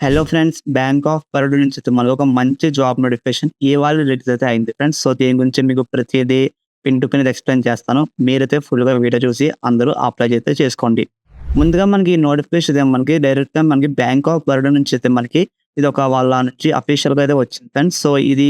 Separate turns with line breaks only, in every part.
Hello friends, bank of Baroda నుంచి అయితే మనకు ఒక మంచి జాబ్ నోటిఫికేషన్ ఇవాళ రిలీజ్ అయితే అయింది ఫ్రెండ్స్. సో దీని గురించి మీకు ప్రతిదీ పిన్ టు పిన్ ఎక్స్ప్లెయిన్ చేస్తాను. మీరైతే ఫుల్‌గా వీడియో చూసి అందరూ అప్లై అయితే చేసుకోండి. ముందుగా మనకి ఈ నోటిఫికేషన్ మనకి డైరెక్ట్‌గా మనకి బ్యాంక్ ఆఫ్ బరోడా నుంచి అయితే మనకి ఇది ఒక వాళ్ళ నుంచి అఫీషియల్‌గా అయితే వచ్చింది ఫ్రెండ్స్. సో ఇది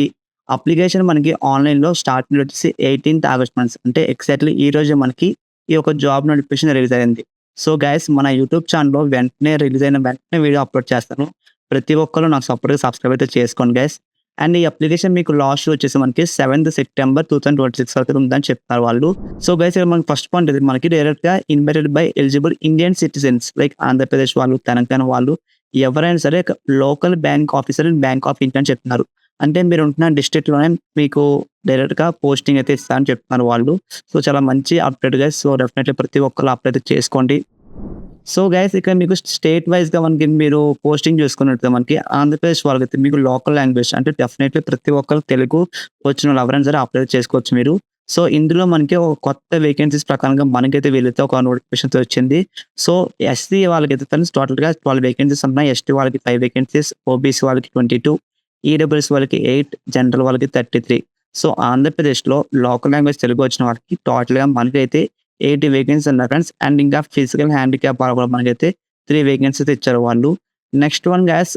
అప్లికేషన్ మనకి ఆన్‌లైన్‌లో స్టార్టింగ్ వచ్చేసి 18th ఆగస్ట్ మంత్స్ అంటే ఎగ్జాక్ట్‌లీ ఈ రోజే మనకి ఈ యొక్క జాబ్ నోటిఫికేషన్ రిలీజ్ అయింది. సో గైస్, మన యూట్యూబ్ ఛానెల్‌లో వెంటనే రిలీజ్ అయిన వెంటనే వీడియో అప్లోడ్ చేస్తాను. ప్రతి ఒక్కరు నాకు సబ్స్క్రైబ్ అయితే చేసుకోండి గైస్. అండ్ ఈ అప్లికేషన్ మీకు లాస్ట్ వచ్చేసి మనకి 7th సెప్టెంబర్ 2026 వరకు ఉందని చెప్తున్నారు వాళ్ళు. సో గైస్, ఇక్కడ మనకి ఫస్ట్ పాయింట్ ఇది మనకి డైరెక్ట్‌గా invited by eligible Indian citizens like Andhra Pradesh వాళ్ళు, తెలంగాణ వాళ్ళు ఎవరైనా సరే local bank officer and bank of India అని చెప్తున్నారు. అంటే మీరు ఉంటున్న డిస్ట్రిక్ట్‌లోనే మీకు డైరెక్ట్‌గా పోస్టింగ్ అయితే ఇస్తారని చెప్తున్నారు వాళ్ళు. సో చాలా మంచి అప్డేట్ గైస్. సో డెఫినెట్‌లీ ప్రతి ఒక్కరు అప్లై అయితే చేసుకోండి. సో గైస్, ఇక్కడ మీకు స్టేట్ వైస్‌గా మనకి మీరు పోస్టింగ్ చూసుకున్నట్లయితే మనకి ఆంధ్రప్రదేశ్ వాళ్ళకైతే మీకు లోకల్ లాంగ్వేజ్ అంటే డెఫినెట్‌లీ ప్రతి ఒక్కరు తెలుగు వచ్చినోళ్ళు ఎవరైనా సరే అప్లై చేసుకోవచ్చు మీరు. సో ఇందులో మనకి ఒక కొత్త వేకెన్సీస్ ప్రకారంగా మనకైతే వీళ్ళైతే ఒక నోటిఫికేషన్ అయితే వచ్చింది. సో ఎస్సీ వాళ్ళకైతే ఫ్రెండ్స్ టోటల్‌గా 12 వేకెన్సీస్ ఉన్నాయి. ఎస్టీ వాళ్ళకి 5 వేకెన్సీస్, ఓబీసీ వాళ్ళకి 22, ఈడబ్ల్యూఎస్ వాళ్ళకి 8, జనరల్ వాళ్ళకి 33. సో ఆంధ్రప్రదేశ్‌లో లోకల్ లాంగ్వేజ్ తెలుగు వచ్చిన వాళ్ళకి టోటల్‌గా మనకైతే 80 వేకెన్సీస్ ఉన్నాయి ఫ్రెండ్స్. అండ్ ఇంకా ఫిజికల్ హ్యాండిక్యాప్ వాళ్ళు కూడా మనకైతే 3 వేకెన్సీస్ ఇచ్చారు వాళ్ళు. నెక్స్ట్ వన్ గ్యాస్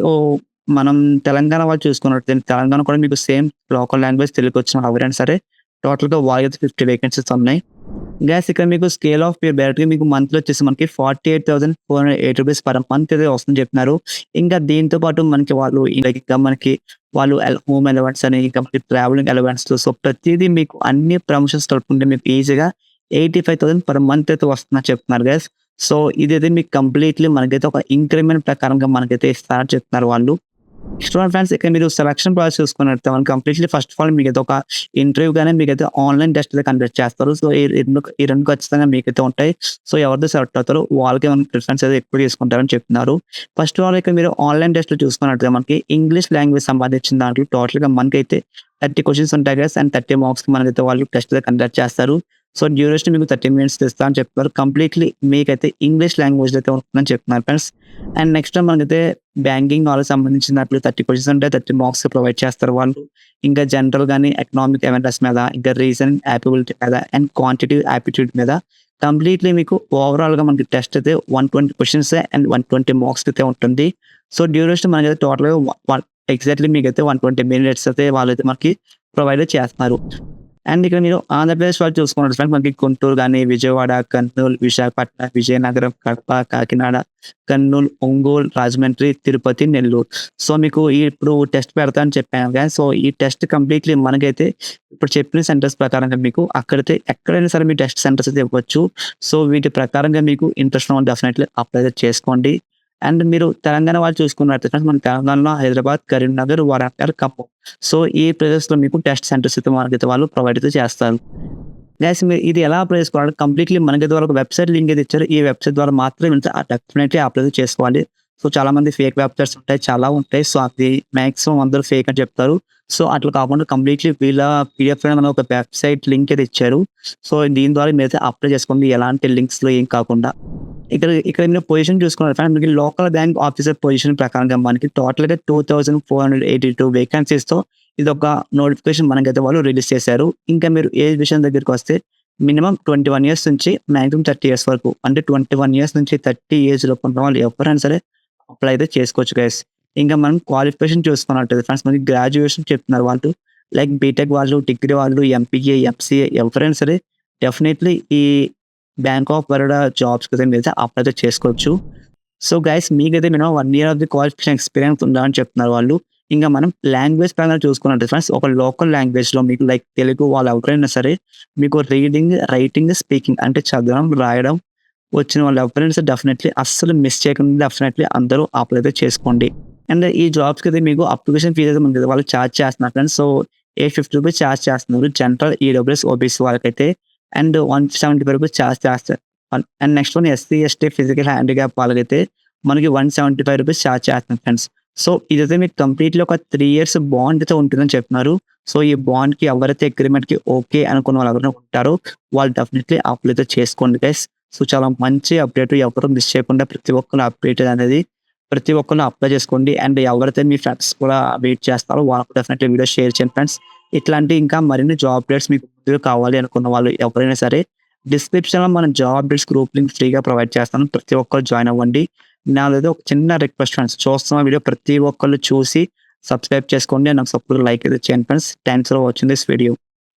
మనం తెలంగాణ వాళ్ళు చూసుకున్నట్లయితే తెలంగాణ కూడా మీకు సేమ్ లోకల్ లాంగ్వేజ్ తెలుగు వచ్చిన వాళ్ళు ఎవరైనా సరే టోటల్‌గా వాళ్ళకైతే 50 వేకెన్సీస్ ఉన్నాయి. గ్యాస్ ఇక్కడ మీకు స్కేల్ ఆఫ్ పే డైరెక్ట్‌గా మీకు మంత్లీ వచ్చేసి మనకి 48,408 రూపీస్ పర్ మంత్ అయితే వస్తుందని చెప్తున్నారు. ఇంకా దీంతో పాటు మనకి వాళ్ళు ఇంకా మనకి వాళ్ళు హోమ్ అలవెన్స్ అని ఇంకా మనకి ట్రావెలింగ్ అలవెన్స్‌లు సో ప్రతీదీ మీకు అన్ని ప్రమోషన్స్ కలుపుకుంటే మీకు ఈజీగా 85,000 పర్ మంత్ అయితే వస్తుందని చెప్తున్నారు గైస్. సో ఇదైతే మీకు కంప్లీట్‌లీ మనకైతే ఒక ఇంక్రిమెంట్ ప్రకారంగా మనకైతే ఇస్తారని చెప్తున్నారు వాళ్ళు. నెక్స్ట్ వన్ ఫ్రెండ్స్, ఇక్కడ మీరు సెలక్షన్ ప్రాసెస్ చూసుకున్నట్లయితే మనకి కంప్లీట్‌లీ ఫస్ట్ ఆఫ్ ఆల్ మీకైతే ఒక ఇంటర్వ్యూ గాని మీకైతే ఆన్‌లైన్ టెస్ట్ అయితే కండక్ట్ చేస్తారు. సో ఈ రెండు ఖచ్చితంగా మీకైతే ఉంటాయి. సో ఎవరైతే సెలెక్ట్ అవుతారో వాళ్ళకి మనకి ప్రిఫరెన్స్ అయితే ఎక్కువ తీసుకుంటారని చెప్తున్నారు. ఫస్ట్ ఆఫ్ ఆల్ ఇక్కడ మీరు ఆన్‌లైన్ టెస్ట్‌లో చూసుకున్నట్లయితే మనకి ఇంగ్లీష్ లాంగ్వేజ్ సంబంధించిన దాంట్లో టోటల్‌గా మనకైతే 30 క్వెషన్స్ ఉంటాయి గైస్. అండ్ 30 మార్క్స్‌కి మనకైతే వాళ్ళు టెస్ట్ అయితే కండక్ట్ చేస్తారు. సో డ్యూరేషన్ మీకు 30 మినిట్స్ ఇస్తా అని చెప్తున్నారు. కంప్లీట్‌లీ మీకైతే ఇంగ్లీష్ లాంగ్వేజ్ అయితే ఉంటుందని చెప్తున్నారు ఫ్రెండ్స్. అండ్ నెక్స్ట్ మనకైతే బ్యాంకింగ్ నాలెడ్జ్ సంబంధించిన దాంట్లో 30 క్వెషన్స్ ఉంటాయి. 30 మార్క్స్ ప్రొవైడ్ చేస్తారు వాళ్ళు. ఇంకా జనరల్ గాని ఎకనామిక్ అవేర్నెస్ మీద, ఇంకా రీజనింగ్ యాప్టిబిలిటీ మీద అండ్ క్వాంటిటేటివ్ యాప్టిట్యూడ్ మీద కంప్లీట్‌లీ మీకు ఓవరాల్‌గా మనకి టెస్ట్ అయితే 120 క్వెషన్స్ అండ్ 120 మార్క్స్ అయితే ఉంటుంది. సో డ్యూరేషన్ మనకైతే టోటల్‌గా ఎగ్జాక్ట్‌లీ మీకైతే 120 మినిట్స్ అయితే వాళ్ళైతే మనకి ప్రొవైడ్ చేస్తున్నారు. అండ్ ఇక్కడ మీరు ఆంధ్రప్రదేశ్ వాళ్ళు చూసుకున్నట్లయితే మనకి గుంటూరు గాని, విజయవాడ, కర్నూలు, విశాఖపట్నం, విజయనగరం, కడప, కాకినాడ, కర్నూలు, ఒంగోలు, రాజమండ్రి, తిరుపతి, నెల్లూరు. సో మీకు ఇప్పుడు టెస్ట్ పెడతా అని చెప్పాను కదా! సో ఈ టెస్ట్ కంప్లీట్‌లీ మనకైతే ఇప్పుడు చెప్పిన సెంటర్స్ ప్రకారంగా మీకు అక్కడైతే ఎక్కడైనా సరే మీ టెస్ట్ సెంటర్స్ అయితే ఇవ్వచ్చు. సో వీటి ప్రకారంగా మీకు ఇంట్రెస్ట్ ఉన్న డెఫినెట్‌లీ అప్లై అయితే చేసుకోండి. అండ్ మీరు తెలంగాణ వాళ్ళు చూసుకున్నట్లయితే మన తెలంగాణలో హైదరాబాద్, కరీంనగర్, వరంగల్, ఖమ్మం. సో ఈ ప్లేసెస్‌లో మీకు టెస్ట్ సెంటర్స్ అయితే మనకైతే వాళ్ళు ప్రొవైడ్ అయితే చేస్తారు. గైస్, మీరు ఇది ఎలా అప్లై చేసుకోవాలంటే కంప్లీట్‌లీ మనకైతే వాళ్ళకి వెబ్‌సైట్ లింక్ అయితే ఇచ్చారు. ఈ వెబ్‌సైట్ ద్వారా మాత్రమే వెళ్తే డెఫినెట్‌లీ అప్లై అయితే చేసుకోవాలి. సో చాలామంది ఫేక్ వెబ్‌సైట్స్ ఉంటాయి. చాలా ఉంటాయి. సో అది మాక్సిమం అందరూ ఫేక్ అని చెప్తారు. సో అట్లా కాకుండా కంప్లీట్‌లీ వీళ్ళ పీడిఎఫ్ అనే ఒక వెబ్‌సైట్ లింక్ అయితే ఇచ్చారు. సో దీని ద్వారా మీరైతే అప్లై చేసుకోండి. ఎలాంటి లింక్స్‌లో ఏం కాకుండా. ఇక్కడ ఇక్కడ మీరు పొజిషన్ చూసుకున్నట్లయితే మనకి లోకల్ బ్యాంక్ ఆఫీసర్ పొజిషన్ ప్రకారంగా మనకి టోటల్‌గా 2,482 వేకెన్సీస్‌తో ఇదొక నోటిఫికేషన్ మనకైతే వాళ్ళు రిలీజ్ చేశారు. ఇంకా మీరు ఏజ్ విషయం దగ్గరికొస్తే మినిమమ్ 21 ఇయర్స్ నుంచి మాక్సిమం 30 ఇయర్స్ వరకు అంటే 21 ఇయర్స్ నుంచి 30 ఏజ్ లోపు ఉన్న వాళ్ళు ఎవరైనా సరే అప్లై అయితే చేసుకోవచ్చు గైస్. ఇంకా మనం క్వాలిఫికేషన్ చూసుకున్నట్లయితే ఫ్రెండ్స్ మనకి గ్రాడ్యుయేషన్ చెప్తున్నారు వాళ్ళు. లైక్ బీటెక్ వాళ్ళు, డిగ్రీ వాళ్ళు, ఎంపీఏ, ఎంసీఏ ఎవరైనా సరే డెఫినెట్‌లీ ఈ బ్యాంక్ ఆఫ్ బరోడా జాబ్స్‌కి అయితే మీరైతే అప్లై అయితే చేసుకోవచ్చు. సో గైస్, మీకైతే minimum 1 year of the qualification experience ఉండాలని చెప్తున్నారు వాళ్ళు. ఇంకా మనం లాంగ్వేజ్ పరంగా చూసుకున్నట్లయితే ఫ్రెండ్స్ ఒక లోకల్ లాంగ్వేజ్‌లో మీకు లైక్ తెలుగు వాళ్ళు ఎవరైనా సరే మీకు రీడింగ్, రైటింగ్, స్పీకింగ్ అంటే చదవడం, రాయడం వచ్చిన వాళ్ళు ఎవరైనా సరే డెఫినెట్‌లీ అస్సలు మిస్ చేయకుండా డెఫినెట్‌లీ అందరూ అప్లై అయితే చేసుకోండి. అండ్ ఈ జాబ్స్‌కి అయితే మీకు అప్లికేషన్ ఫీజ్ అయితే మనకి వాళ్ళు చార్జ్ చేస్తున్నారు ఫ్రెండ్స్. సో ₹850 చార్జ్ చేస్తున్నారు. జనరల్, ఈడబ్ల్యూఎస్, ఓబీసీ వాళ్ళకైతే అండ్ ₹175 చార్జ్ చేస్తారు. And next one SC, ST, physical handicap వాళ్ళకైతే మనకి ₹175 చార్జ్ చేస్తున్నారు ఫ్రెండ్స్. సో ఇదైతే మీకు కంప్లీట్‌లీ ఒక 3 ఇయర్స్ బాండ్ అయితే ఉంటుందని చెప్తున్నారు. సో ఈ బాండ్‌కి ఎవరైతే అగ్రీమెంట్‌కి ఓకే అనుకున్న వాళ్ళు ఎవరైనా ఉంటారో వాళ్ళు డెఫినెట్‌లీ అప్లై అయితే చేసుకోండి గైస్. సో చాలా మంచి అప్డేట్, ఎవరు మిస్ చేయకుండా ప్రతి ఒక్కరు అప్డేట్ అనేది ప్రతి ఒక్కళ్ళు అప్లై చేసుకోండి. అండ్ ఎవరైతే మీ ఫ్రెండ్స్ కూడా వెయిట్ చేస్తారో వాళ్ళకి డెఫినెట్లీ వీడియో షేర్ చేయండి ఫ్రెండ్స్. ఇట్లాంటి ఇంకా మరిన్ని జాబ్ అప్డేట్స్ మీకు ముందుగా కావాలి అనుకున్న వాళ్ళు ఎవరైనా సరే డిస్క్రిప్షన్‌లో మనం జాబ్ అప్డేట్స్ గ్రూప్ లింక్ ఫ్రీగా ప్రొవైడ్ చేస్తాను. ప్రతి ఒక్కరు జాయిన్ అవ్వండి. నాదైతే ఒక చిన్న రిక్వెస్ట్ ఫ్రెండ్స్. చూస్తున్న వీడియో ప్రతి ఒక్కళ్ళు చూసి సబ్స్క్రైబ్ చేసుకోండి. అండ్ నాకు సపోర్ట్‌గా లైక్ అయితే చేయండి friends. Thanks for watching this video.